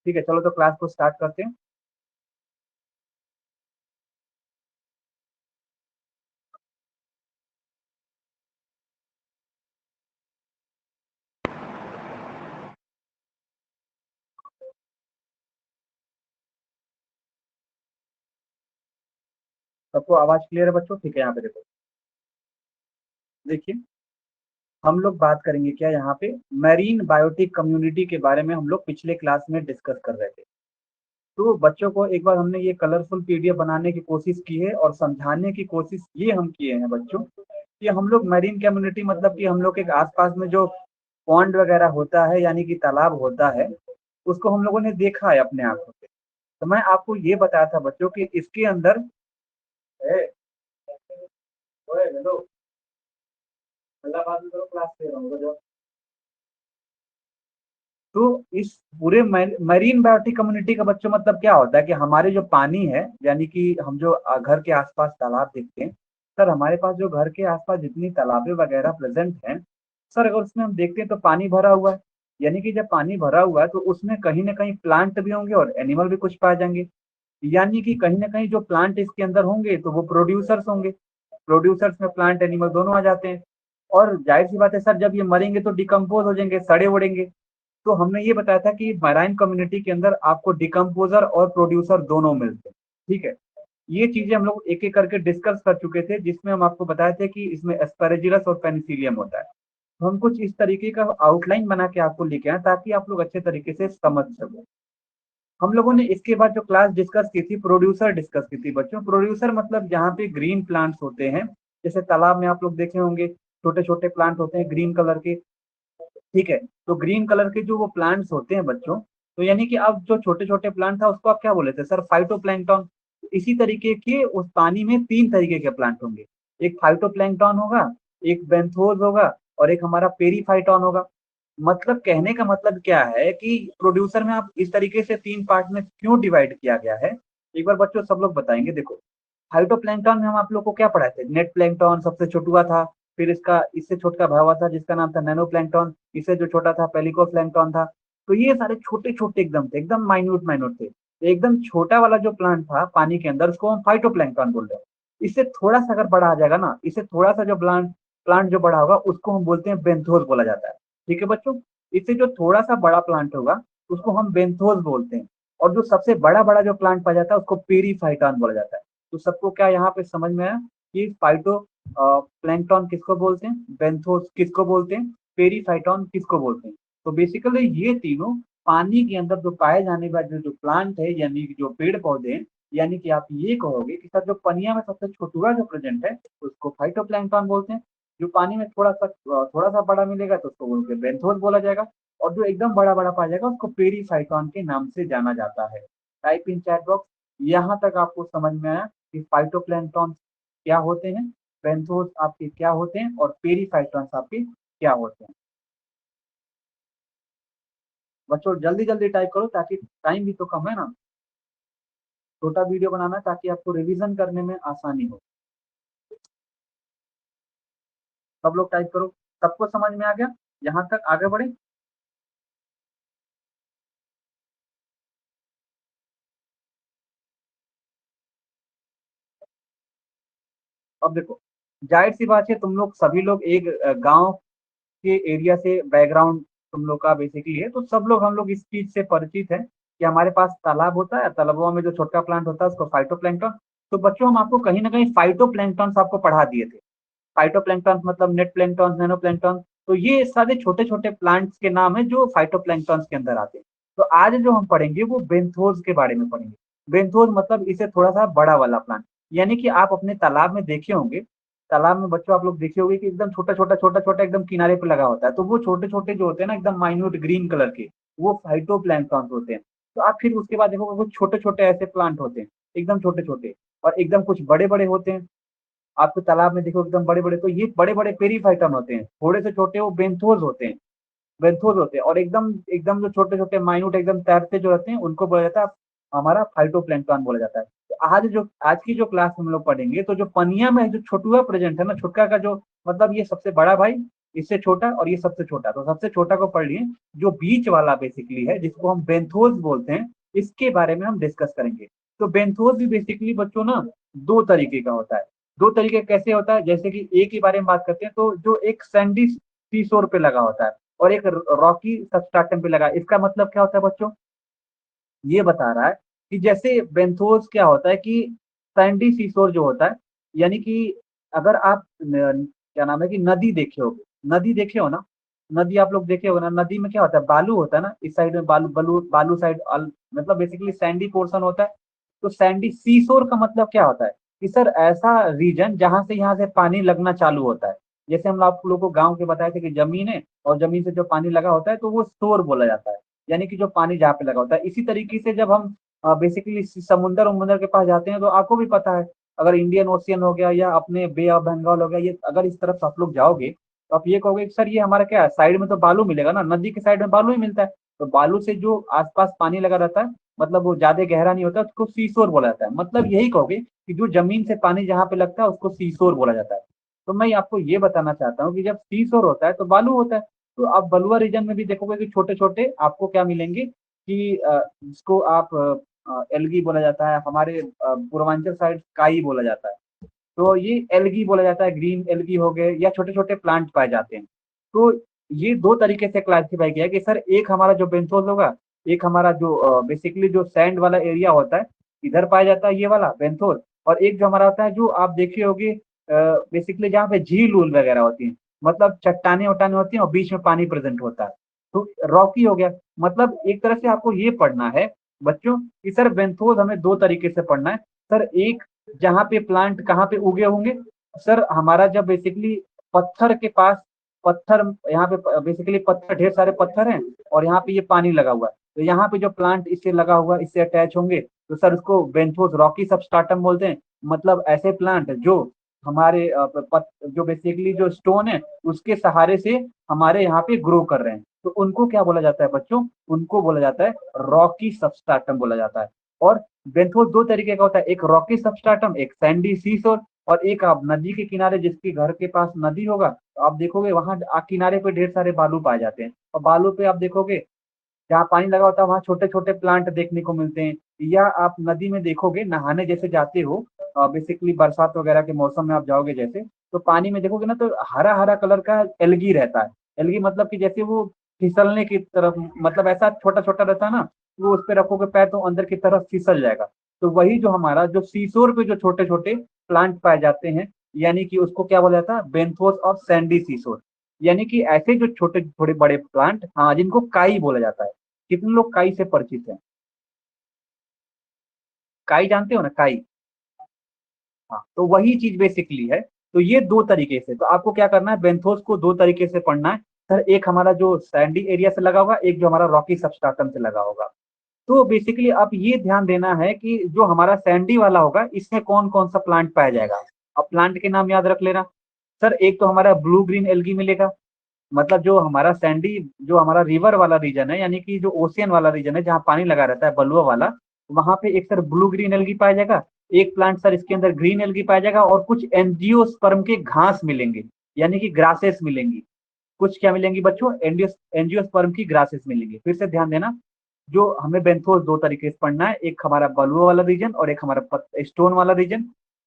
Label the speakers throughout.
Speaker 1: ठीक है, चलो तो क्लास को स्टार्ट करते हैं। सबको आवाज क्लियर है बच्चों? ठीक है, यहाँ पे देखो, देखिए हम लोग बात करेंगे क्या यहाँ पे, मैरीन बायोटिक कम्युनिटी के बारे में हम लोग पिछले क्लास में डिस्कस कर रहे थे। तो बच्चों को एक बार हमने ये कलरफुल पीडीएफ बनाने की कोशिश की है और समझाने की कोशिश ये हम किए हैं बच्चों कि हम लोग मैरीन कम्युनिटी मतलब कि हम लोग के आसपास में जो पॉन्ड वगैरह होता है यानी कि तालाब होता है, उसको हम लोगों ने देखा है अपने आंखों से। तो मैं आपको ये बताया था बच्चों कि इसके अंदर ए, ओए, हेलो, अल्लाह बात करो, क्लास ले रहा हूँ। तो इस पूरे मरीन बायोटिक कम्युनिटी का बच्चों मतलब क्या होता है कि हमारे जो पानी है यानी कि हम जो घर के आसपास तालाब देखते हैं, सर हमारे पास जो घर के आसपास जितनी तालाबें वगैरह प्रेजेंट हैं, सर अगर उसमें हम देखते हैं तो पानी भरा हुआ है। यानी कि जब पानी भरा हुआ है तो उसमें कहीं ना कहीं प्लांट भी होंगे और एनिमल भी कुछ पाए जाएंगे। यानी कि कहीं ना कहीं जो प्लांट इसके अंदर होंगे तो वो प्रोड्यूसर्स होंगे। प्रोड्यूसर्स में प्लांट एनिमल दोनों आ जाते हैं। और जाहिर सी बात है सर, जब ये मरेंगे तो डिकम्पोज हो जाएंगे, सड़े उड़ेंगे। तो हमने ये बताया था कि मैराइन कम्युनिटी के अंदर आपको डिकम्पोजर और प्रोड्यूसर दोनों मिलते हैं। ठीक है, ये चीजें हम लोग एक एक करके डिस्कस कर चुके थे, जिसमें हम आपको बताए थे कि इसमें एस्पेरेजिलस और पेनिसिलियम होता है। तो हम कुछ इस तरीके का आउटलाइन बना के आपको लेके आए ताकि आप लोग अच्छे तरीके से समझ सको। हम लोगों ने इसके बाद जो क्लास डिस्कस की थी, प्रोड्यूसर डिस्कस की थी बच्चों। प्रोड्यूसर मतलब जहाँ पे ग्रीन प्लांट्स होते हैं, जैसे तालाब में आप लोग देखे होंगे छोटे छोटे प्लांट होते हैं ग्रीन कलर के। ठीक है, तो ग्रीन कलर के जो वो प्लांट्स होते हैं बच्चों, तो यानी कि अब जो छोटे छोटे प्लांट था उसको आप क्या बोले थे सर? फाइटोप्लैंक्टन। इसी तरीके के उस पानी में तीन तरीके के प्लांट होंगे। एक फाइटोप्लैंक्टन होगा, एक बेंथोस होगा, और एक हमारा पेरीफाइटॉन होगा। मतलब कहने का मतलब क्या है कि प्रोड्यूसर में आप इस तरीके से तीन पार्ट में क्यों डिवाइड किया गया है, एक बार बच्चों सब लोग बताएंगे। देखो, फाइटोप्लैंक्टन में हम आप लोग को क्या पढ़ाए थे? नेट प्लैंक्टन सबसे छोटुआ था, फिर इसका इससे छोटा भाई हुआ था जिसका नाम था नैनो प्लैंक्टन, इससे जो छोटा था पेलिको प्लैंक्टन था। तो ये सारे छोटे छोटे एकदम थे, एकदम माइन्यूट माइन्यूट थे। तो एकदम छोटा वाला जो प्लांट था पानी के अंदर उसको हम फाइटोप्लैंक्टन बोल रहे हैं। इससे थोड़ा सा अगर बड़ा आ जाएगा ना, इससे थोड़ा सा जो प्लांट प्लांट जो बड़ा होगा उसको हम बोलते हैं बेंथोस बोला जाता है। ठीक है बच्चों, इससे जो थोड़ा सा बड़ा प्लांट होगा उसको हम बेंथोस बोलते हैं। और जो सबसे बड़ा बड़ा जो प्लांट पाया जाता है उसको पेरीफाइटॉन बोला जाता है। तो सबको क्या यहाँ पे समझ में आया कि फाइटो प्लैंक्टन किसको बोलते हैं, बेंथोस किसको बोलते हैं, पेरीफाइटॉन किसको बोलते हैं? तो बेसिकली ये तीनों पानी के अंदर जो पाए जाने वाले जो प्लांट है यानी कि जो पेड़ पौधे हैं, यानी कि आप ये कहोगे कि सर जो पनिया में सबसे छोटुआ जो प्रेजेंट है उसको फाइटोप्लैंक्टन बोलते हैं। जो पानी में थोड़ा सा बड़ा मिलेगा तो उसको बोल के बेंथोस बोला जाएगा। और जो एकदम बड़ा बड़ा पाया जाएगा उसको पेरीफाइटॉन के नाम से जाना जाता है। टाइप इन चैट बॉक्स, यहाँ तक आपको समझ में आया कि फाइटोप्लैंक्टन क्या होते हैं, बेंथोस आपके क्या होते हैं, और पेरीफाइटॉन्स आपके क्या होते हैं? बच्चों जल्दी जल्दी टाइप करो ताकि टाइम भी तो कम है ना। छोटा वीडियो बनाना है ताकि आपको रिवीजन करने में आसानी हो। सब लोग टाइप करो। सबको समझ में आ गया? यहाँ तक आगे बढ़े। अब देखो, जाहिर सी बात है तुम लोग सभी लोग एक गांव के एरिया से बैकग्राउंड तुम लोग का बेसिकली है, तो सब लोग हम लोग इस चीज से परिचित है कि हमारे पास तालाब होता है, तालाबों में जो छोटा प्लांट होता है उसको फाइटोप्लैंक्टन। तो बच्चों हम आपको कहीं ना कहीं फाइटोप्लैंक्टन आपको पढ़ा दिए थे। फाइटोप्लैंक्टन मतलब नेट प्लैंक्टन, नैनो प्लैंक्टन, तो ये सारे छोटे छोटे प्लांट्स के नाम है जो फाइटोप्लैंक्टन के अंदर आते हैं। तो आज जो हम पढ़ेंगे वो बेंथोस के बारे में पढ़ेंगे। बेंथोस मतलब इसे थोड़ा सा बड़ा वाला प्लांट। यानी कि आप अपने तालाब में देखे होंगे, तालाब में बच्चों आप लोग देखे होंगे कि एकदम छोटा छोटा एकदम किनारे पे लगा होता है, तो वो छोटे छोटे जो होते हैं ना एकदम माइन्यूट ग्रीन कलर के, वो फाइटोप्लैंक्टन होते हैं। तो आप फिर उसके बाद देखोगे कुछ छोटे छोटे ऐसे प्लांट होते हैं, एकदम छोटे छोटे, और एकदम कुछ बड़े बड़े होते हैं। आपको तालाब में देखो एकदम बड़े बड़े, तो ये बड़े बड़े पेरीफाइटन होते हैं। थोड़े से छोटे वो बेंथोस होते हैं, बेंथोस होते हैं। और एकदम एकदम जो छोटे छोटे माइन्यूट एकदम तैरते जो रहते हैं उनको बोला जाता है हमारा फाइटोप्लैंक्टन बोला जाता है। तो आज की जो क्लास हम लोग पढ़ेंगे, तो जो पनिया में जो छोटुआ प्रेजेंट है ना, छुटका का जो मतलब ये सबसे बड़ा भाई, इससे छोटा और ये सबसे छोटा, तो सबसे छोटा को पढ़ लिए। जो बीच वाला बेसिकली है जिसको हम बेंथोस बोलते हैं, इसके बारे में हम डिस्कस करेंगे। तो बेंथोस भी बेसिकली बच्चों ना दो तरीके का होता है। दो तरीके कैसे होता है, जैसे कि एक ही बारे में बात करते हैं, तो जो एक सैंडी सीसोर पे लगा होता है और एक रॉकी सबस्ट्रेटम पे लगा, इसका मतलब क्या होता है बच्चों, ये बता रहा है कि जैसे बेंथोस क्या होता है कि सैंडी सीसोर जो होता है, यानी कि अगर आप क्या नाम है कि नदी देखे हो, नदी देखे हो ना, नदी आप लोग देखे हो ना, नदी में क्या होता है, बालू होता है ना, इस साइड में बालू बालू बालू साइड, मतलब बेसिकली सैंडी पोर्शन होता है। तो सैंडी सीसोर का मतलब क्या होता है कि सर ऐसा रीजन जहां से यहाँ से पानी लगना चालू होता है। जैसे हम आप लोगों को गांव के बताए थे कि जमीन है और जमीन से जो पानी लगा होता है तो वो शोर बोला जाता है, यानी कि जो पानी जहाँ पे लगा होता है। इसी तरीके से जब हम बेसिकली समुंदर उमुंदर के पास जाते हैं तो आपको भी पता है, अगर इंडियन ओशियन हो गया या अपने बे ऑफ बंगाल हो गया, ये अगर इस तरफ आप लोग जाओगे तो आप ये कहोगे कि सर ये हमारा क्या है, साइड में तो बालू मिलेगा ना, नदी के साइड में बालू ही मिलता है। तो बालू से जो आसपास पानी लगा रहता है, मतलब वो ज्यादा गहरा नहीं होता, उसको सीसोर बोला जाता है। मतलब यही कहोगे कि जो जमीन से पानी जहाँ पे लगता है उसको सीसोर बोला जाता है। तो मैं आपको ये बताना चाहता हूँ कि जब सीसोर होता है तो बालू होता है। तो आप बलुआ रीजन में भी देखोगे कि छोटे छोटे आपको क्या मिलेंगे कि जिसको आप एल्गी बोला जाता है, हमारे पूर्वांचल साइड काई बोला जाता है। तो ये एल्गी बोला जाता है, ग्रीन एल्गी हो गए या छोटे छोटे प्लांट पाए जाते हैं। तो ये दो तरीके से क्लासिफाई किया है कि सर एक हमारा जो बेंथोस होगा, एक हमारा जो बेसिकली जो सैंड वाला एरिया होता है, इधर पाया जाता है ये वाला बेंथोस। और एक जो हमारा होता है जो आप देखे होगे बेसिकली जहाँ पे झील उल वगैरह होती है, मतलब चट्टाने वट्टाने होती हैं और बीच में पानी प्रेजेंट होता है, तो रॉकी हो गया। मतलब एक तरह से आपको ये पढ़ना है बच्चों कि सर बेंथोस हमें दो तरीके से पढ़ना है। सर एक, जहाँ पे प्लांट कहाँ पे उगे होंगे, सर हमारा जब बेसिकली पत्थर के पास, पत्थर यहाँ पे बेसिकली पत्थर, ढेर सारे पत्थर हैं और यहाँ पे ये पानी लगा हुआ है, तो यहाँ पे जो प्लांट इससे लगा हुआ है, इससे अटैच होंगे, तो सर उसको बेंथोस रॉकी सबस्ट्राटम बोलते हैं। मतलब ऐसे प्लांट जो हमारे जो बेसिकली जो स्टोन है उसके सहारे से हमारे यहाँ पे ग्रो कर रहे हैं, तो उनको क्या बोला जाता है बच्चों, उनको बोला जाता है रॉकी सबस्ट्राटम बोला जाता है। और बेंथोस दो तरीके का होता है, एक रॉकी सबस्ट्राटम, एक सैंडी सीसोर। और एक आप नदी के किनारे, जिसके घर के पास नदी होगा तो आप देखोगे वहां किनारे पे ढेर सारे बालू पाए जाते हैं, और बालू पे आप देखोगे जहाँ पानी लगा होता है वहाँ छोटे छोटे प्लांट देखने को मिलते हैं। या आप नदी में देखोगे नहाने जैसे जाते हो, बेसिकली बरसात वगैरह के मौसम में आप जाओगे जैसे, तो पानी में देखोगे ना तो हरा हरा कलर का एल्गी रहता है। एल्गी मतलब कि जैसे वो फिसलने की तरफ, मतलब ऐसा छोटा छोटा रहता है ना, वो उस पर रखोगे पैर तो अंदर की तरफ फिसल जाएगा। तो वही जो हमारा जो सीसोर पे जो छोटे छोटे प्लांट पाए जाते हैं, यानी कि उसको क्या बोला जाता है, बेंथोस और सैंडी सीसोर। यानी कि ऐसे जो छोटे थोड़े बड़े प्लांट, हाँ, जिनको काई बोला जाता है। कितने लोग काई से परिचित हैं? काई जानते हो ना, काई? हाँ, तो वही चीज बेसिकली है। तो ये दो तरीके से, तो आपको क्या करना है, बेंथोस को दो तरीके से पढ़ना है। सर एक हमारा जो सैंडी एरिया से लगा होगा, एक जो हमारा रॉकी सबस्ट्राटम से लगा होगा। तो बेसिकली आप ये ध्यान देना है कि जो हमारा सैंडी वाला होगा इसमें कौन कौन सा प्लांट पाया जाएगा। अब प्लांट के नाम याद रख लेना। सर एक तो हमारा ब्लू ग्रीन एल्गी मिलेगा, मतलब जो हमारा सैंडी, जो हमारा रिवर वाला रीजन है, यानी कि जो ओशियन वाला रीजन है जहाँ पानी लगा रहता है बलुआ वाला, वहां पे एक सर ब्लू ग्रीन एल्गी पाया जाएगा। एक प्लांट सर इसके अंदर ग्रीन एल्गी पाया जाएगा, और कुछ एंजियोस्पर्म के घास मिलेंगे, यानी कि ग्रासेस मिलेंगी। कुछ क्या मिलेंगी बच्चों, एंजियोस्पर्म की ग्रासेस मिलेंगी। फिर से ध्यान देना, जो हमें बेंथोस दो तरीके से पढ़ना है, एक हमारा बलुआ वाला रीजन और एक हमारा स्टोन वाला रीजन।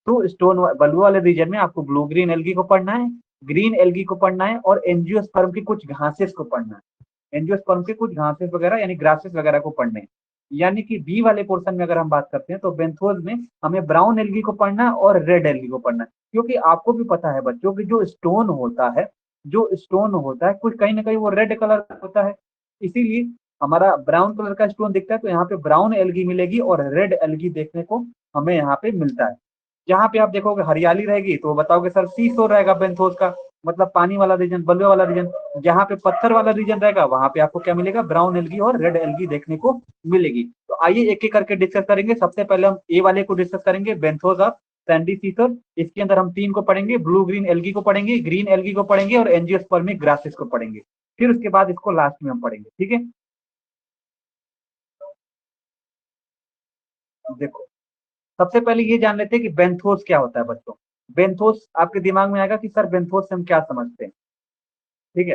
Speaker 1: तो बलुआ वाले रीजन में आपको ब्लू ग्रीन एल्गी को पढ़ना है, ग्रीन एल्गी को पढ़ना है, और एंजियोस्पर्म की कुछ घासेस को पढ़ना है। एंजियोस्पर्म के कुछ घासेस वगैरह यानी ग्रासेस वगैरह को पढ़ने हैं। यानी कि बी वाले पोर्शन में अगर हम बात करते हैं तो बेंथोस में हमें ब्राउन एल्गी को पढ़ना है और रेड एल्गी को पढ़ना है। क्योंकि आपको भी पता है बच्चों की जो स्टोन होता है, जो स्टोन होता है कुछ कहीं ना कहीं वो रेड कलर का होता है। इसीलिए हमारा ब्राउन कलर का स्टोन दिखता है तो यहाँ पे ब्राउन एल्गी मिलेगी और रेड एल्गी देखने को हमें यहाँ पे मिलता है। जहाँ पे आप देखोगे हरियाली रहेगी तो बताओगे सर सी शोर रहेगा बेंथोस का, मतलब पानी वाला रीजन, बलुआ वाला रीजन। जहाँ पे पत्थर वाला रीजन रहेगा वहां पे आपको क्या मिलेगा, ब्राउन एल्गी और रेड एल्गी देखने को मिलेगी। तो आइए एक एक करके डिस्कस करेंगे। सबसे पहले हम ए वाले को डिस्कस करेंगे, बेंथोस ऑफ सैंडी सीसर। इसके अंदर हम तीन को पढ़ेंगे, ब्लू ग्रीन एल्गी को पढ़ेंगे, ग्रीन एल्गी को पढ़ेंगे और एंजियोस्पर्मिक ग्रासेस को पढ़ेंगे। फिर उसके बाद इसको लास्ट में हम पढ़ेंगे, ठीक है। देखो, सबसे पहले ये जान लेते हैं कि बेंथोस क्या होता है बच्चों। बेंथोस आपके दिमाग में आएगा कि सर बेंथोस से हम क्या समझते हैं। ठीक है।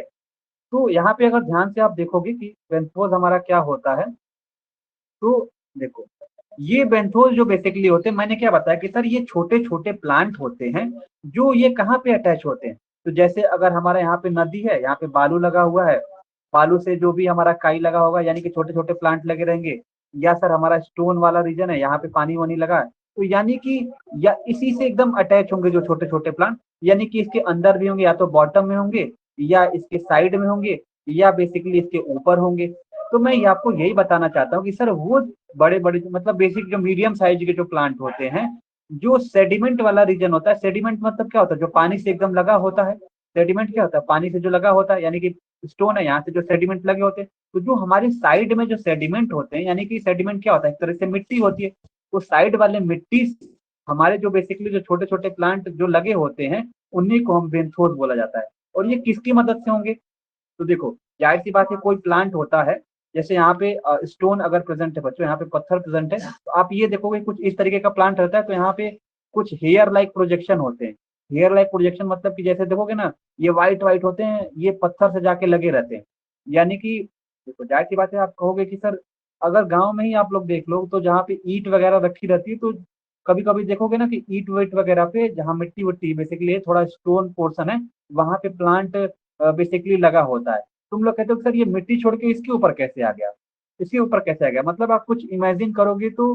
Speaker 1: तो यहाँ पे अगर ध्यान से आप देखोगे कि बेंथोस हमारा क्या होता है, तो देखो ये बेंथोस जो बेसिकली होते हैं, मैंने क्या बताया कि सर ये छोटे छोटे प्लांट होते हैं जो ये कहाँ पे अटैच होते हैं। तो जैसे अगर हमारा यहाँ पे नदी है, यहाँ पे बालू लगा हुआ है, बालू से जो भी हमारा काई लगा होगा यानी कि छोटे छोटे प्लांट लगे रहेंगे, या सर हमारा स्टोन वाला रीजन है, यहाँ पे पानी वानी लगा है, तो यानी कि या इसी से एकदम अटैच होंगे जो छोटे छोटे प्लांट, यानी कि इसके अंदर भी होंगे, या तो बॉटम में होंगे, या इसके साइड में होंगे, या बेसिकली इसके ऊपर होंगे। तो मैं ये आपको यही बताना चाहता हूँ कि सर वो बड़े बड़े मतलब बेसिक जो मीडियम साइज के जो प्लांट होते हैं, जो सेडिमेंट वाला रीजन होता है, सेडिमेंट मतलब क्या होता है, जो पानी से एकदम लगा होता है। सेडिमेंट क्या होता है, पानी से जो लगा होता है, यानी कि स्टोन है, यहाँ से जो सेडिमेंट लगे होते हैं। तो जो हमारे साइड में जो सेडिमेंट होते हैं, यानी कि सेडिमेंट क्या होता है, एक तरह से मिट्टी होती है। तो साइड वाले मिट्टी हमारे जो बेसिकली जो छोटे छोटे प्लांट जो लगे होते हैं, उन्हीं को हम बेंथोस बोला जाता है। और ये किसकी मदद से होंगे, तो देखो जाहिर सी बात है, कोई प्लांट होता है, जैसे यहाँ पे स्टोन अगर प्रेजेंट है बच्चों, यहाँ पे पत्थर प्रेजेंट है, तो आप ये देखोगे कुछ इस तरीके का प्लांट रहता है, तो यहाँ पे कुछ हेयर लाइक प्रोजेक्शन होते हैं। हेयर लाइक प्रोजेक्शन मतलब कि जैसे देखोगे ना, ये व्हाइट व्हाइट होते हैं, ये पत्थर से जाके लगे रहते हैं। यानी कि देखो जाहिर सी बात है, आप कहोगे कि सर अगर गांव में ही आप लोग देख लो, तो जहाँ पे ईंट वगैरह रखी रहती है, तो कभी कभी देखोगे ना कि ईंट वेट वगैरह पे जहाँ मिट्टी विट्टी बेसिकली थोड़ा स्टोन पोर्शन है, वहां पे प्लांट बेसिकली लगा होता है। तुम लोग कहते हो सर ये मिट्टी छोड़ के इसके ऊपर कैसे आ गया, इसके ऊपर कैसे आ गया, मतलब आप कुछ इमेजिन करोगे तो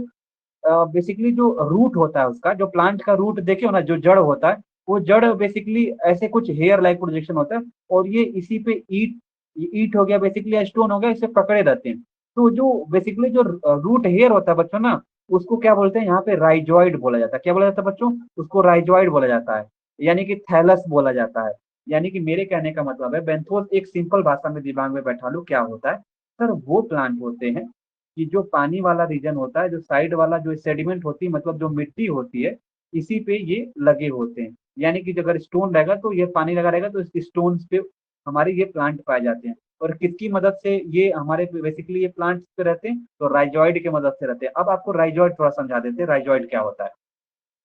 Speaker 1: बेसिकली जो रूट होता है उसका, जो प्लांट का रूट देखे हो ना, जो जड़ होता है, वो जड़ बेसिकली ऐसे कुछ हेयर लाइक प्रोजेक्शन होता है, और ये इसी पे ईट, ईट हो गया बेसिकली, स्टोन हो गया, इसे पकड़े रहते हैं। तो जो बेसिकली जो रूट हेयर होता है बच्चों ना, उसको क्या बोलते हैं यहाँ पे, राइजॉइड बोला जाता है। क्या बोला जाता है बच्चों, उसको राइजॉइड बोला जाता है, यानी कि थैलस बोला जाता है। यानी कि मेरे कहने का मतलब है, बेंथोस एक सिंपल भाषा में दिमाग में बैठा लो क्या होता है। सर वो प्लांट होते हैं कि जो पानी वाला रीजन होता है, जो साइड वाला जो सेडिमेंट होती है, मतलब जो मिट्टी होती है, इसी पे ये लगे होते हैं। यानी कि अगर स्टोन रहेगा तो ये पानी लगा रहेगा, तो इस स्टोन पे हमारे ये प्लांट पाए जाते हैं। और किसकी मदद से ये हमारे बेसिकली ये प्लांट्स पे रहते हैं, तो राइजॉइड की मदद से रहते हैं। अब आपको राइजॉइड थोड़ा समझा देते हैं, राइजॉइड क्या होता है।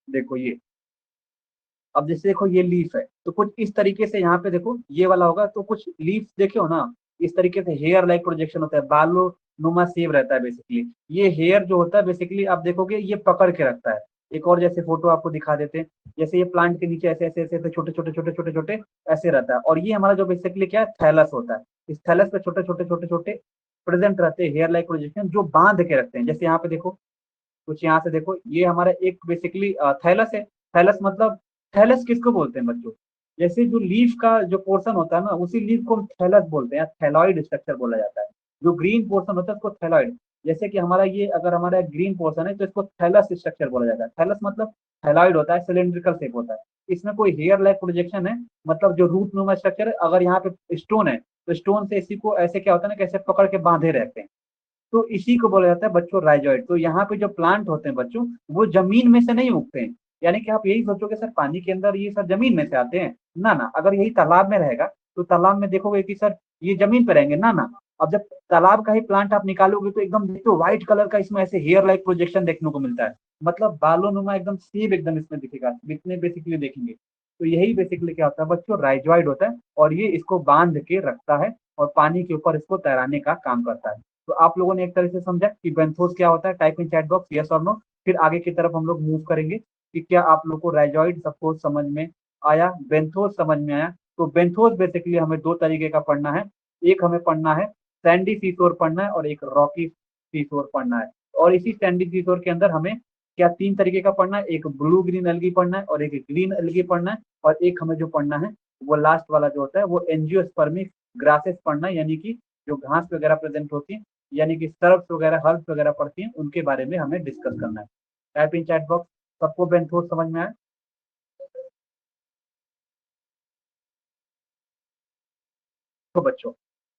Speaker 1: देखो ये, अब जैसे देखो ये लीफ है, तो कुछ इस तरीके से यहाँ पे देखो ये वाला होगा, तो कुछ लीफ देखे हो ना, इस तरीके से हेयर लाइक प्रोजेक्शन होता है, बालों नुमा सेव रहता है बेसिकली। ये हेयर जो होता है बेसिकली आप देखोगे ये पकड़ के रखता है। एक और जैसे फोटो आपको दिखा देते हैं, जैसे ये प्लांट के नीचे ऐसे ऐसे ऐसे ऐसे छोटे छोटे छोटे छोटे छोटे ऐसे रहता है, और ये हमारा जो बेसिकली क्या है, थैलस होता है। इस थैलस पे छोटे छोटे छोटे छोटे प्रेजेंट रहते हैं हेयर लाइक प्रोजेक्शन, जो बांध के रखते हैं। जैसे यहाँ पे देखो, कुछ यहाँ से देखो, ये हमारा एक बेसिकली थैलस है। थैलस मतलब, थैलस किसको बोलते हैं बच्चों, जैसे जो लीफ का जो पोर्शन होता है ना, उसी लीफ को हम थैलस बोलते हैं, थैलॉइड स्ट्रक्चर बोला जाता है। जो ग्रीन पोर्शन होता है उसको थैलॉइड, जैसे कि हमारा ये अगर हमारा ग्रीन पोर्शन है, तो इसको थैलस स्ट्रक्चर बोला जाता है। थैलस मतलब थैलॉइड होता है, सिलेंड्रिकल शेप होता है। इसमें कोई हेयर लाइक प्रोजेक्शन है, मतलब जो रूट नुमा स्ट्रक्चर है, अगर यहाँ पे स्टोन है, तो स्टोन से इसी को ऐसे क्या होता है ना, कैसे पकड़ के बांधे रहते हैं। तो इसी को बोला जाता है बच्चों राइजॉइड। तो यहाँ पे जो प्लांट होते हैं बच्चों, वो जमीन में से नहीं उगते हैं। यानी कि आप यही सोचोगे सर पानी के अंदर ये सर जमीन में से आते हैं, ना ना। अगर यही तालाब में रहेगा, तो तालाब में देखोगे कि सर ये जमीन पे रहेंगे, ना ना। अब जब तालाब का ही प्लांट आप निकालोगे, तो एकदम देखो व्हाइट कलर का इसमें ऐसे हेयर लाइक प्रोजेक्शन देखने को मिलता है, मतलब बालों नुमा एकदम सेब एकदम इसमें दिखेगा, इतने बेसिकली देखेंगे। तो यही बेसिकली क्या होता है बच्चों, राइजॉइड होता है, और ये इसको बांध के रखता है, और पानी के ऊपर इसको तैराने का काम करता है। तो आप लोगों ने एक तरह से समझा कि बेंथोस क्या होता है, type in chat box yes और नो। फिर आगे की तरफ हम लोग मूव करेंगे कि क्या आप लोग को राइजॉइड सबको समझ में आया, बेंथोस समझ में आया। तो बेंथोस बेसिकली हमें दो तरीके का पढ़ना है, एक हमें पढ़ना है सैंडी सीशोर पढ़ना है, और एक रॉकी सीशोर पढ़ना है। और इसी सैंडी सीशोर के अंदर हमें क्या तीन तरीके का पढ़ना है, एक ब्लू ग्रीन एल्गी पढ़ना है, और एक ग्रीन एल्गी पढ़ना है, और एक हमें जो पढ़ना है वो लास्ट वाला जो होता है वो एंजियोस्पर्मिक ग्रासेस पढ़ना है, यानी कि जो घास वगैरह प्रेजेंट होती है, यानी कि सर्फ्स वगैरह हर्ब्स वगैरह पढ़ती हैं, उनके बारे में हमें डिस्कस करना है। टाइप इन चैट बॉक्स सबको बेंथोस समझ में आया। तो बच्चों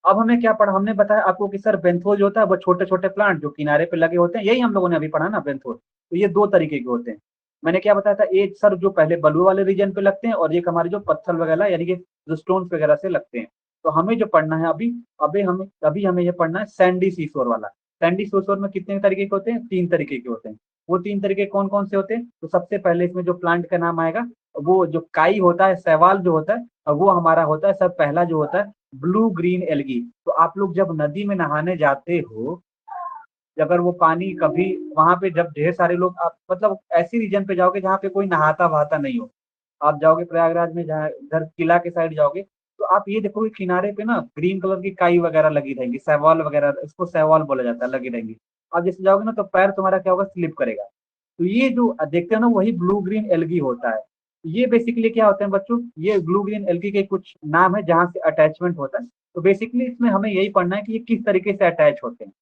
Speaker 1: अब हमें क्या पढ़ा, हमने बताया आपको कि सर बेंथोस जो होता है वो छोटे छोटे प्लांट जो किनारे पे लगे होते हैं, यही हम लोगों ने अभी पढ़ा ना बेंथोस। तो ये दो तरीके के होते हैं। मैंने क्या बताया था, एक सर जो पहले बलुआ वाले रीजन पे लगते हैं, और एक हमारे जो पत्थर वगैरह यानी कि जो स्टोन वगैरह से लगते हैं। तो हमें जो पढ़ना है अभी हमें ये पढ़ना है सैंडी सीसोर वाला। सैंडी सीसोर में कितने तरीके के होते हैं, तीन तरीके के होते हैं। वो तीन तरीके कौन कौन से होते हैं, तो सबसे पहले इसमें जो प्लांट का नाम आएगा वो जो काई होता है, शैवाल जो होता है, वो हमारा होता है सर पहला जो होता है ब्लू ग्रीन एल्गी। तो आप लोग जब नदी में नहाने जाते हो, अगर वो पानी कभी वहां पे जब ढेर सारे लोग, आप मतलब ऐसी रीजन पे जाओगे जहाँ पे कोई नहाता वहाता नहीं हो, आप जाओगे प्रयागराज में, जहाँ इधर किला के साइड जाओगे, तो आप ये देखोगे किनारे पे ना ग्रीन कलर की काई वगैरह लगी रहेंगी, सहवाल वगैरह, इसको सहवाल बोला जाता है, लगी रहेंगी। आप जैसे जाओगे ना तो पैर तुम्हारा क्या होगा, स्लिप करेगा। तो ये जो देखते हो ना, वही ब्लू ग्रीन एल्गी होता है। ये बेसिकली क्या होते हैं बच्चों, ये ब्लू ग्रीन एल्गी के कुछ नाम है जहाँ से अटैचमेंट होता है। तो बेसिकली इसमें हमें यही पढ़ना है कि ये किस तरीके से अटैच होते हैं।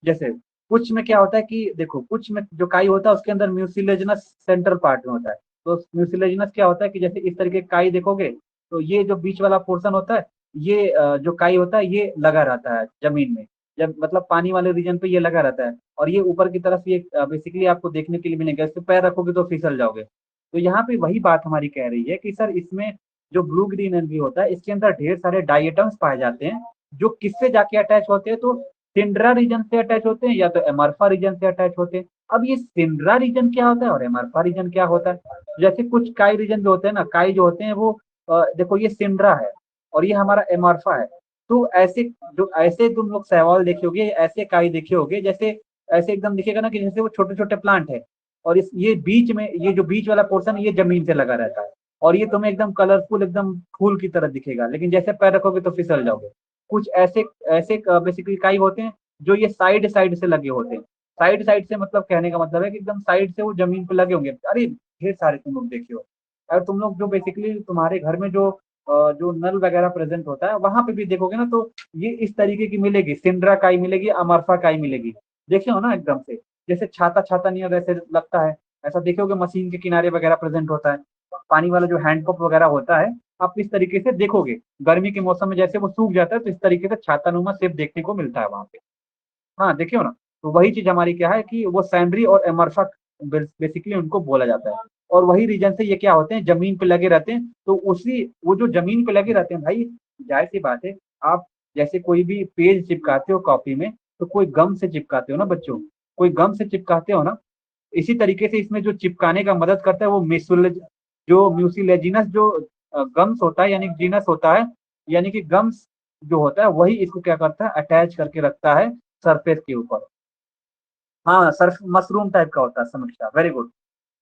Speaker 1: जैसे कुछ में क्या होता है कि देखो, कुछ में जो काई होता है उसके अंदर म्यूसिलेजिनस सेंट्रल पार्ट में होता है। तो म्यूसिलेजिनस क्या होता है कि जैसे इस तरीके काई देखोगे, तो ये जो बीच वाला पोर्शन होता है, ये जो काई होता है ये लगा रहता है जमीन में, जब मतलब पानी वाले रीजन पे ये लगा रहता है। और ये ऊपर की तरफ ये बेसिकली आपको देखने के लिए मिलेगा, इस पे पैर रखोगे तो फिसल जाओगे। तो यहाँ पे वही बात हमारी कह रही है कि सर इसमें जो ब्लू ग्रीन एल्गी होता है, इसके अंदर ढेर सारे डाइएटम्स पाए जाते हैं, जो किससे जाके अटैच होते हैं, तो सिंड्रा रीजन से अटैच होते हैं या तो एमरफा रीजन से अटैच होते हैं। अब ये सिंड्रा रीजन क्या होता है और एमरफा रीजन क्या होता है? जैसे कुछ काई रीजन जो होते हैं ना, काई जो होते हैं वो देखो ये सिंड्रा है और ये हमारा एमरफा है। तो ऐसे जो ऐसे तुम लोग सहवाल देखे होगे, ऐसे काई देखे होगे, जैसे ऐसे एकदम दिखेगा ना कि जैसे वो छोटे छोटे प्लांट है, और इस ये बीच में ये जो बीच वाला पोर्शन ये जमीन से लगा रहता है, और ये तुम्हें एकदम कलरफुल एकदम फूल की तरह दिखेगा, लेकिन जैसे पैर रखोगे तो फिसल जाओगे। कुछ ऐसे ऐसे बेसिकली काई होते हैं जो ये साइड साइड से लगे होते हैं। साइड साइड से मतलब कहने का मतलब है कि एकदम साइड से वो जमीन पे लगे होंगे। अरे ढेर सारे तुम लोग देखे हो। और तुम लोग जो बेसिकली तुम्हारे घर में जो जो नल वगैरह प्रेजेंट होता है वहां पे भी देखोगे ना, तो ये इस तरीके की मिलेगी, सिंड्रा काई मिलेगी, अमरफा काई मिलेगी। देखे हो ना एकदम से, जैसे छाता छाता नहीं वैसे लगता है, ऐसा देखोगे मशीन के किनारे वगैरह प्रेजेंट होता है। पानी वाला जो हैंडपंप वगैरह होता है, आप इस तरीके से देखोगे, गर्मी के मौसम में जैसे वो सूख जाता है तो इस तरीके से छाता नुमा शेप देखने को मिलता है वहां पे। हाँ देखियो ना। तो वही चीज हमारी क्या है कि वो सैंडरी और एमरफा बेसिकली उनको बोला जाता है। और वही रीजन से ये क्या होते हैं, जमीन पे लगे रहते हैं। तो उसी वो जो जमीन पे लगे रहते हैं भाई, जाहिर सी बात है, आप जैसे कोई भी पेज चिपकाते हो कॉपी में, तो कोई गम से चिपकाते हो ना बच्चों, कोई गम से चिपकाते हो ना। इसी तरीके से इसमें जो चिपकाने का मदद करता है वो जो म्यूसिलेजिनस जो गम्स होता है, यानी जीनस होता है, यानी कि गम्स जो होता है वही इसको क्या करता है, अटैच करके रखता है सरफेस के ऊपर। हाँ सर्फ मशरूम टाइप का होता है, समीक्षा वेरी गुड।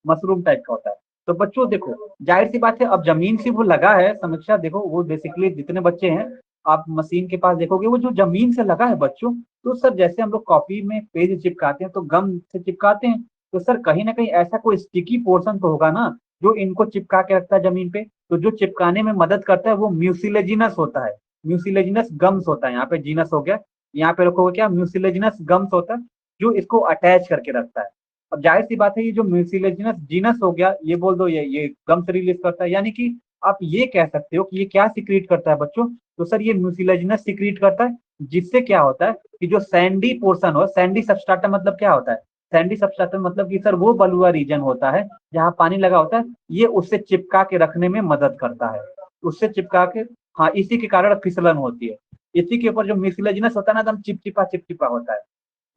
Speaker 1: मशरूम टाइप का होता है। तो बच्चों देखो, जाहिर सी बात है, अब जमीन से वो लगा है, समीक्षा देखो वो बेसिकली जितने बच्चे हैं, आप मशीन के पास देखोगे वो जो जमीन से लगा है बच्चों। तो सर जैसे हम लोग कॉपी में पेज चिपकाते हैं तो गम से चिपकाते हैं, तो सर कहीं ना कहीं ऐसा कोई स्टिकी पोर्शन तो होगा ना जो इनको चिपका के रखता है जमीन पे। तो जो चिपकाने में मदद करता है वो म्यूसिलेजिनस होता है। म्यूसिलेजिनस गम्स होता है, यहाँ पे जीनस हो गया, यहाँ पे रखोगे क्या, म्यूसिलेजिनस गम्स होता है, जो इसको अटैच करके रखता है। अब जाहिर सी बात है, ये जो म्यूसिलेजिनस जीनस हो गया, ये बोल दो ये गम से रिलीज करता है, यानी कि आप ये कह सकते हो कि ये क्या सिक्रीट करता है बच्चों। तो सर ये म्यूसिलेजिनस सिक्रीट करता है, जिससे क्या होता है कि जो सैंडी पोर्शन हो, सैंडी सबस्ट्रेटम मतलब क्या होता है, सैंडी सबस्ट्रेटम मतलब कि सर वो बलुआ रीजन होता है जहाँ पानी लगा होता है, ये उससे चिपका के रखने में मदद करता है, उससे चिपका के। हाँ इसी के कारण फिसलन होती है। इसी के ऊपर जो म्यूसिलेजिनस होता है ना, एकदम चिपचिपा चिपचिपा होता है।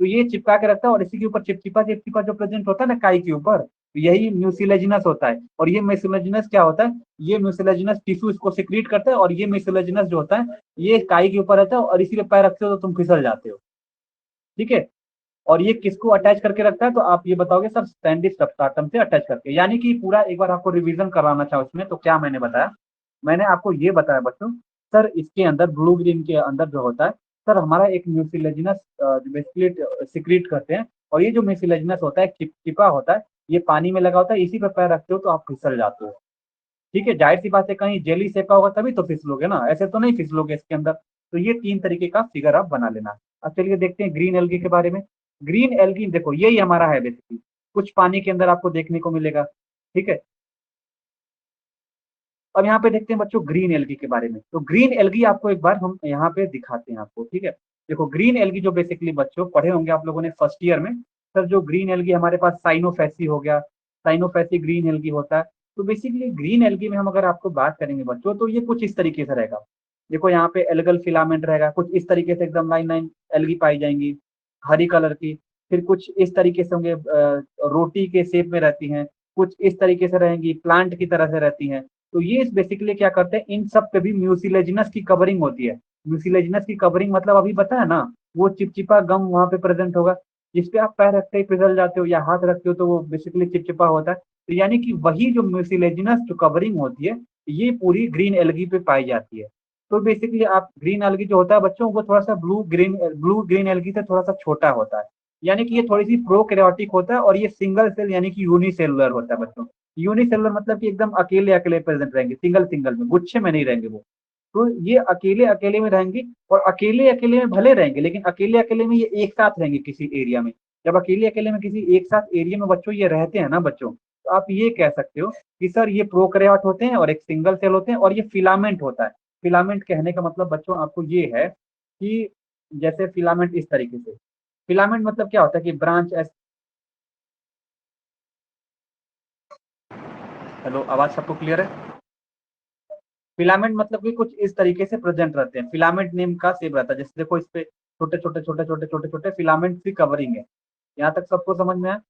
Speaker 1: तो ये चिपका के रखता है, और इसी के ऊपर चिपचिपा चिपचिपा जो प्रेजेंट होता है ना काई के ऊपर, तो यही म्यूसिलेजिनस होता है। और ये म्यूसिलेजिनस क्या होता है, ये म्यूसिलेजिनस टिश्यू इसको सिक्रीट करता है, और ये म्यूसिलेजिनस जो होता है ये काई के ऊपर रहता है, और इसी पे पैर रखते हो तो तुम फिसल जाते हो। ठीक है। और ये किसको अटैच करके रखता है, तो आप ये बताओगे सर स्टैंडिस सबस्ट्रेटम से अटैच करके। यानी कि पूरा एक बार आपको रिवीजन कराना चाहो इसमें, तो क्या मैंने बताया, मैंने आपको ये बताया बच्चों, सर इसके अंदर ब्लू ग्रीन के अंदर जो होता है, सर हमारा एक म्यूसिलेजिनस बेसिकली सिक्रीट करते हैं। और ये जो म्यूसिलेजिनस होता है चिपचिपा होता है, ये पानी में लगा होता है, इसी पे पैर रखते हो तो आप फिसल जाते हो। ठीक है, जाहिर सी बात है, कहीं जेली सेका होगा तभी तो फिसलोगे ना, ऐसे तो नहीं फिसलोगे इसके अंदर। तो ये तीन तरीके का फिगर आप बना लेना। अब चलिए देखते हैं ग्रीन एल्गी के बारे में। ग्रीन एल्गी देखो यही हमारा है बेसिकली, कुछ पानी के अंदर आपको देखने को मिलेगा। ठीक है। अब यहाँ पे देखते हैं बच्चों ग्रीन एल्गी के बारे में। तो ग्रीन एल्गी आपको एक बार हम यहाँ पे दिखाते हैं आपको। ठीक है। देखो ग्रीन एल्गी जो बेसिकली बच्चों पढ़े होंगे आप लोगों ने फर्स्ट ईयर में, सर जो ग्रीन एल्गी हमारे पास साइनोफेसी हो गया, साइनोफेसी ग्रीन एल्गी होता है। तो बेसिकली ग्रीन एल्गी में हम अगर आपको बात करेंगे बच्चों, तो ये कुछ इस तरीके से रहेगा। देखो यहाँ पे एल्गल फिलामेंट रहेगा, कुछ इस तरीके से एकदम लाइन लाइन एल्गी पाई जाएंगी, हरी कलर की। फिर कुछ इस तरीके से होंगे, रोटी के शेप में रहती हैं। कुछ इस तरीके से रहेंगी, प्लांट की तरह से रहती हैं। तो ये बेसिकली क्या करते हैं, इन सब पे भी म्यूसिलेजिनस की कवरिंग होती है। म्यूसिलेजिनस की कवरिंग मतलब अभी बताया ना, वो चिपचिपा गम वहां पे प्रेजेंट होगा, जिस पे आप पैर रखते ही फिसल जाते हो या हाथ रखते हो तो वो बेसिकली चिपचिपा होता है। तो यानी कि वही जो म्यूसिलेजिनस जो कवरिंग होती है, ये पूरी ग्रीन एल्गी पे पाई जाती है। तो बेसिकली आप ग्रीन एल्गी जो होता है बच्चों, वो थोड़ा सा ब्लू ग्रीन एल्गी से थोड़ा सा छोटा होता है। यानी कि ये थोड़ी सी प्रोकैरियोटिक होता है और ये सिंगल सेल यानी कि यूनिसेलुलर होता है बच्चों। यूनिसेलुलर मतलब कि एकदम अकेले अकेले प्रेजेंट रहेंगे, सिंगल सिंगल में, गुच्छे में नहीं रहेंगे वो। तो ये अकेले अकेले में रहेंगे, और अकेले अकेले में भले रहेंगे लेकिन अकेले अकेले में ये एक साथ रहेंगे किसी एरिया में। जब अकेले अकेले में किसी एक साथ एरिया में बच्चों ये रहते हैं ना बच्चों, तो आप ये कह सकते हो कि सर ये प्रोकैरियोट होते हैं और एक सिंगल सेल होते हैं, और ये फिलामेंट होता है। फिलामेंट कहने का मतलब बच्चों आपको ये है कि जैसे फिलामेंट इस तरीके से, फिलामेंट मतलब क्या होता है कि ब्रांच ऐसे। हेलो, आवाज सबको क्लियर है? फिलामेंट मतलब कि कुछ इस तरीके से प्रेजेंट रहते हैं, फिलामेंट नेम का सेप रहता है। जैसे देखो इस पे छोटे छोटे छोटे छोटे छोटे छोटे फिलामेंट की कवरिंग है। यहाँ तक सबको समझ में आया?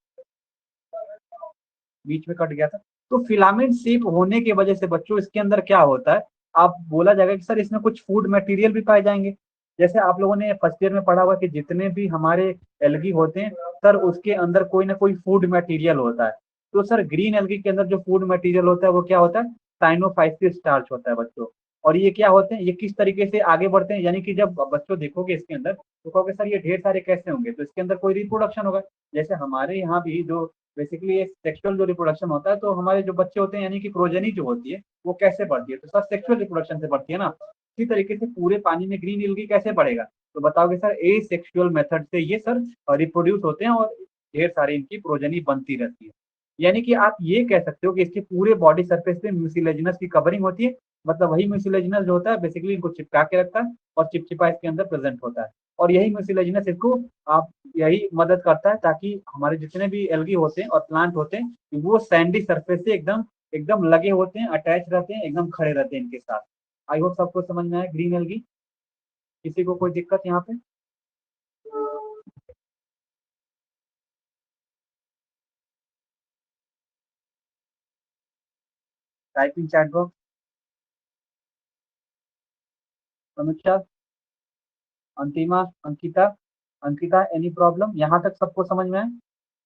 Speaker 1: बीच में कट गया था। तो फिलामेंट शेप होने की वजह से बच्चों इसके अंदर क्या होता है, आप बोला जाएगा कि सर इसमें कुछ फूड मटेरियल भी पाए जाएंगे। जैसे आप लोगों ने फर्स्ट ईयर में पढ़ा हुआ कि जितने भी हमारे एल्गी होते हैं सर, उसके अंदर कोई ना कोई फूड मटेरियल होता है। तो सर ग्रीन एल्गी के अंदर जो फूड मटेरियल होता है वो क्या होता है, साइनोफाइसिस स्टार्च होता है बच्चों। और ये क्या होते हैं, ये किस तरीके से आगे बढ़ते हैं, यानी कि जब बच्चों देखोगे इसके अंदर तो कहोगे सर ये ढेर सारे कैसे होंगे, तो इसके अंदर कोई रिप्रोडक्शन होगा। जैसे हमारे यहाँ भी जो बेसिकली एक सेक्सुअल जो रिप्रोडक्शन होता है, तो हमारे जो बच्चे होते हैं यानी कि प्रोजेनी जो होती है वो कैसे बढ़ती है, तो सर सेक्सुअल रिप्रोडक्शन से बढ़ती है ना। इसी तरीके से पूरे पानी में ग्रीन एल्गी कैसे बढ़ेगा, तो बताओगे सर ए सेक्सुअल मेथड से ये सर रिप्रोड्यूस होते हैं और ढेर सारी इनकी प्रोजेनी बनती रहती है। यानी कि आप ये कह सकते हो कि इसके पूरे बॉडी सरफेस पे म्यूसिलेजिनस की कवरिंग होती है। मतलब वही म्यूसिलेजिनस जो होता है बेसिकली इनको चिपका के रखता है और चिपचिपा इसके अंदर प्रेजेंट होता है। और यही म्यूसिलेजिनस इसको आप यही मदद करता है ताकि हमारे जितने भी एल्गी होते हैं और प्लांट होते हैं वो सैंडी सरफेस से एकदम एकदम लगे होते हैं, अटैच रहते हैं, एकदम खड़े रहते हैं इनके साथ। आई होप सबको समझ में आया ग्रीन एल्गी। किसी को कोई दिक्कत यहाँ पे? Typing chat box. समीक्षा, अंतिमा, अंकिता, अंकिता एनी प्रॉब्लम यहाँ तक सबको समझ में आया?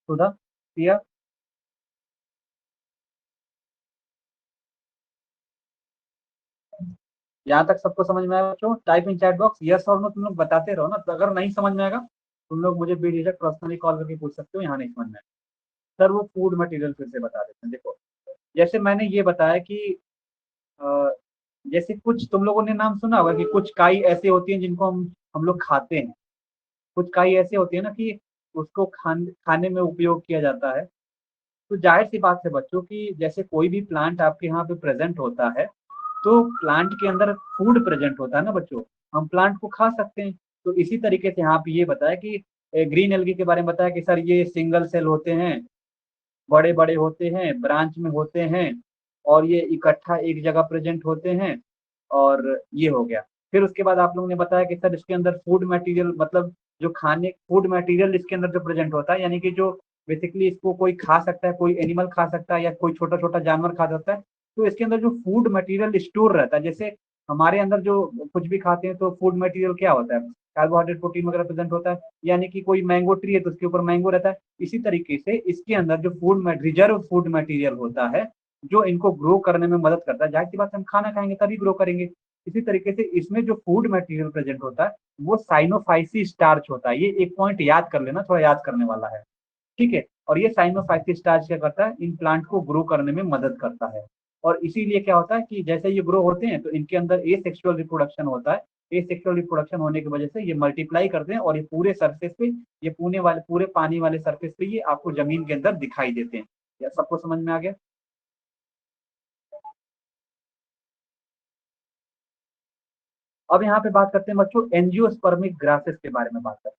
Speaker 1: सुधा, प्रिया, यहाँ तक सबको समझ में आया बच्चों? Type in chat box yes और नो, तुम लोग बताते रहो ना, तो अगर नहीं समझ में आएगा तुम लोग मुझे बेझिझक पर्सनली कॉल करके पूछ सकते हो, यहाँ नहीं समझ में आएगा। सर वो फूड मटेरियल फिर से बता देते हैं, देखो जैसे मैंने ये बताया कि अ, जैसे कुछ तुम लोगों ने नाम सुना होगा कि कुछ काई ऐसे होती हैं जिनको हम लोग खाते हैं। कुछ काई ऐसे होती है ना कि उसको खाने में उपयोग किया जाता है। तो जाहिर सी बात है बच्चों की जैसे कोई भी प्लांट आपके यहाँ पे प्रेजेंट होता है, तो प्लांट के अंदर फूड प्रेजेंट होता है ना बच्चों, हम प्लांट को खा सकते हैं। तो इसी तरीके से यहाँ पे ये बताया कि ग्रीन एल्गी के बारे में बताया कि सर ये सिंगल सेल होते हैं, बड़े बड़े होते हैं, ब्रांच में होते हैं, और ये इकट्ठा एक जगह प्रेजेंट होते हैं। और ये हो गया। फिर उसके बाद आप लोगों ने बताया कि सर इसके अंदर फूड मटेरियल मतलब जो खाने फूड मटेरियल इसके अंदर जो प्रेजेंट होता है, यानी कि जो बेसिकली इसको कोई खा सकता है, कोई एनिमल खा सकता है या कोई छोटा छोटा जानवर खा सकता है। तो इसके अंदर जो फूड मटेरियल स्टोर रहता है, जैसे हमारे अंदर जो कुछ भी खाते हैं तो फूड मटेरियल क्या होता है, कार्बोहाइड्रेट प्रोटीन वगैरह प्रेजेंट होता है। यानी कि कोई मैंगो ट्री है तो उसके ऊपर मैंगो रहता है। इसी तरीके से इसके अंदर जो रिजर्व फूड मटेरियल होता है जो इनको ग्रो करने में मदद करता है। जाहिर सी बात है हम खाना खाएंगे तभी ग्रो करेंगे। इसी तरीके से इसमें जो फूड मटेरियल प्रेजेंट होता है वो साइनोफाइसी स्टार्च होता है। ये एक पॉइंट याद कर लेना, थोड़ा याद करने वाला है, ठीक है। और ये साइनोफाइसी स्टार्च क्या करता है, इन प्लांट को ग्रो करने में मदद करता है। और इसीलिए क्या होता है कि जैसे ये ग्रो होते हैं तो इनके अंदर ए सेक्सुअल रिप्रोडक्शन होता है। ए सेक्सुअल रिप्रोडक्शन होने की वजह से ये मल्टीप्लाई करते हैं और ये पूरे सरफेस पे, ये पूरे पानी वाले सरफेस पे ये आपको जमीन के अंदर दिखाई देते हैं। या सबको समझ में आ गया? अब यहाँ पे बात करते हैं बच्चों एंजियोस्पर्मिक ग्रासेस के बारे में बात करते हैं।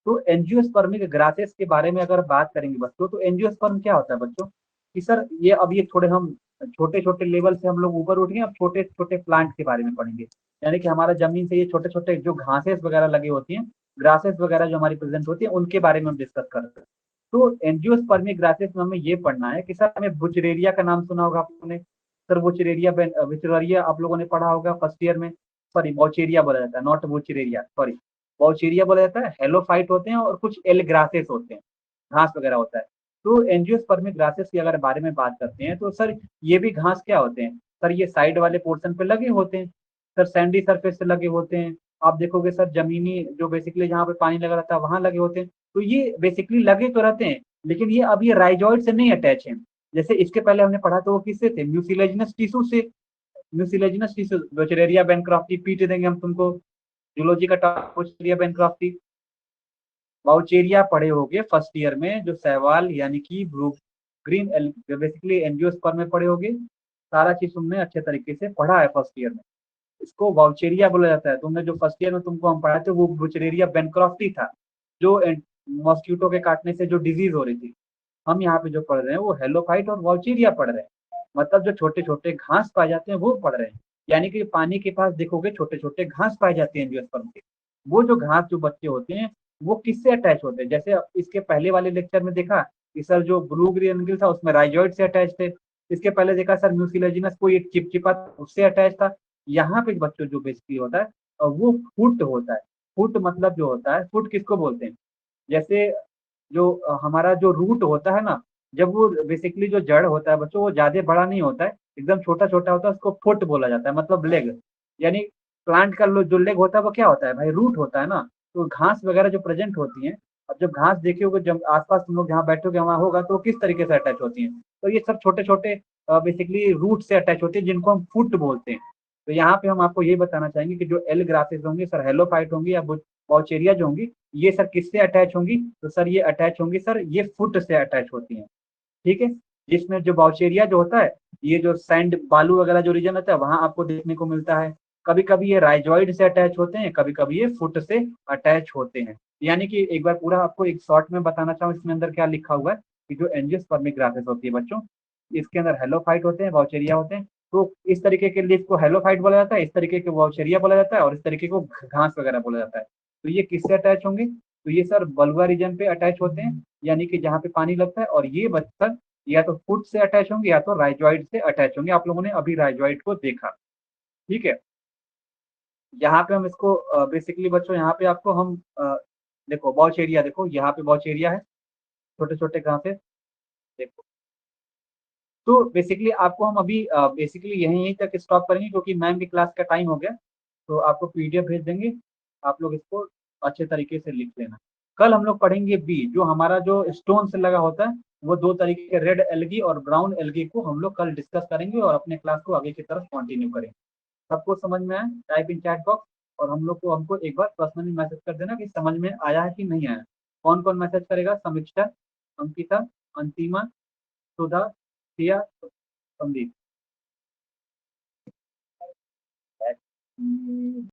Speaker 1: तो एंजियोस्पर्मिक ग्रासेस के बारे में अगर बात करेंगे बच्चों, तो एंजियोस्पर्म क्या होता है बच्चों कि सर ये अब ये थोड़े हम छोटे छोटे लेवल से हम लोग ऊपर उठ गए, अब छोटे छोटे प्लांट के बारे में पढ़ेंगे। यानी कि हमारा जमीन से ये छोटे छोटे जो घासेस वगैरह लगी होती हैं, ग्रासेस वगैरह जो हमारी प्रेजेंट होती है, उनके बारे में हम डिस्कस करते हैं। तो एंजियोस्पर्मिक ग्रासेस में हमें ये पढ़ना है कि सर हमें बुचरेरिया का नाम सुना होगा आपने, सर बुचरेरिया बुचरेरिया आप लोगों ने पढ़ा होगा फर्स्ट ईयर में, सॉरी बॉचेरिया बोला जाता है, नॉट बुचरेरिया, सॉरी बॉचेरिया बोला जाता है। हेलोफाइट होते हैं और कुछ एल ग्रासेस होते हैं, घास वगैरह होता है। तो एंजियोस्पर्मिक ग्रासेस की अगर बारे में बात करते हैं तो सर ये भी घास क्या होते हैं, सर ये साइड वाले पोर्शन पे लगे होते हैं, सर सैंडी सरफेस पे लगे होते हैं। आप देखोगे सर जमीनी जो बेसिकली जहाँ पे पानी लगा रहता है वहां लगे होते हैं। तो ये बेसिकली लगे तो रहते हैं, लेकिन ये अब ये राइजॉइड से नहीं अटैच है। जैसे इसके पहले हमने पढ़ा तो वो किससे थे, म्यूसिलेजिनस टिश्यू से। म्यूसिलेजिनस टिश्यू बोचरेरिया बैंक्रॉफ्टी, पीट देंगे हम तुमको, जूलॉजी का टॉपिक बोचरेरिया बैंक्रॉफ्टी। वाउचेरिया पढ़े होगे फर्स्ट ईयर में, जो सहवाल यानी कि ब्लू ग्रीन बेसिकली एंजियोस्पर्म में पढ़े होगे। सारा चीज तुमने अच्छे तरीके से पढ़ा है फर्स्ट ईयर में। इसको वाउचेरिया बोला जाता है। तुमने जो फर्स्ट ईयर में तुमको हम पढ़ाए थे वो बुचरेरिया बेनक्रॉफ्टी था, जो मॉस्किटो के काटने से जो डिजीज हो रही थी। हम यहाँ पे जो पढ़ रहे हैं वो हेलोफाइट और वाउचेरिया पढ़ रहे हैं, मतलब जो छोटे छोटे घास पाए जाते हैं वो पढ़ रहे हैं। यानी कि पानी के पास देखोगे छोटे छोटे घास पाए जाते हैं एंजियोस्पर्म के। वो जो घास जो बच्चे होते हैं वो किससे अटैच होते हैं, जैसे इसके पहले वाले लेक्चर में देखा कि सर जो ब्लू ग्रीन एंगल था उसमें राइजॉइड से अटैच थे। इसके पहले देखा सर म्यूसिलेजिनस कोई एक चिपचिपा उससे अटैच था। यहाँ पे बच्चों जो बेसिकली होता है वो फुट होता है। फुट मतलब जो होता है, फुट किसको बोलते हैं, जैसे जो हमारा जो रूट होता है ना, जब वो बेसिकली जो जड़ होता है बच्चों वो ज्यादा बड़ा नहीं होता है, एकदम छोटा छोटा होता है, उसको फुट बोला जाता है, मतलब लेग। यानी प्लांट का जो लेग होता है वो क्या होता है भाई, रूट होता है ना। तो घास वगैरह जो प्रेजेंट होती है, अब जब घास देखी होगे, जब आसपास तुम लोग जहाँ बैठोगे वहां होगा तो किस तरीके से अटैच होती है, तो ये सब छोटे छोटे बेसिकली रूट से अटैच होती है जिनको हम फुट बोलते हैं। तो यहाँ पे हम आपको ये बताना चाहेंगे कि जो एल ग्रासेस होंगी सर, हेलोफाइट होंगी या बॉचेरिया जो होंगी, ये सर किससे अटैच होंगी, तो सर ये अटैच होंगी सर, ये फुट से अटैच होती हैं। ठीक है। जिसमें जो बाउचेरिया जो होता है, ये जो सैंड बालू वगैरह जो रीजन होता है वहां आपको देखने को मिलता है। कभी कभी ये राइजॉइड से अटैच होते हैं, कभी कभी ये फुट से अटैच होते हैं। यानी कि एक बार पूरा आपको एक शॉर्ट में बताना चाहूँ इसमें अंदर क्या लिखा हुआ है कि जो एंजियोस्पर्मिक ग्रासेस होती है बच्चों, इसके अंदर हेलोफाइट होते हैं, बाउचेरिया होते हैं। तो इस तरीके के लिए इसको हेलोफाइट बोला जाता है, इस तरीके को बाउचेरिया बोला जाता है, और इस तरीके को घास वगैरह बोला जाता है। तो ये किससे अटैच होंगे, तो ये सर बलुआ रीजन पे अटैच होते हैं, यानी कि जहाँ पे पानी लगता है। और ये बच्चा या तो फुट से अटैच होंगे या तो राइजॉइड से अटैच होंगे। आप लोगों ने अभी राइजॉइड को देखा। ठीक है। यहाँ पे हम इसको बेसिकली बच्चों, यहाँ पे आपको हम देखो बॉच एरिया, देखो यहाँ पे बॉच एरिया है, छोटे छोटे घास है, देखो। तो बेसिकली आपको हम अभी बेसिकली यहीं तक स्टॉप करेंगे क्योंकि मैम की क्लास का टाइम हो गया। तो आपको पीडीएफ भेज देंगे, आप लोग इसको अच्छे तरीके से लिख लेना। कल हम लोग पढ़ेंगे बी, जो हमारा जो स्टोन से लगा होता है, वो दो तरीके के रेड एल्गी और ब्राउन एल्गी को हम लोग कल डिस्कस करेंगे और अपने क्लास को आगे की तरफ कंटिन्यू करेंगे। सबको समझ में आया, टाइप इन चैट बॉक्स, और हम लोग को हमको एक बार पर्सनली मैसेज कर देना कि समझ में आया है कि नहीं आया। कौन कौन मैसेज करेगा, समीक्षा, अंकिता, अंतिमा, सुधा, सिया, संदीप।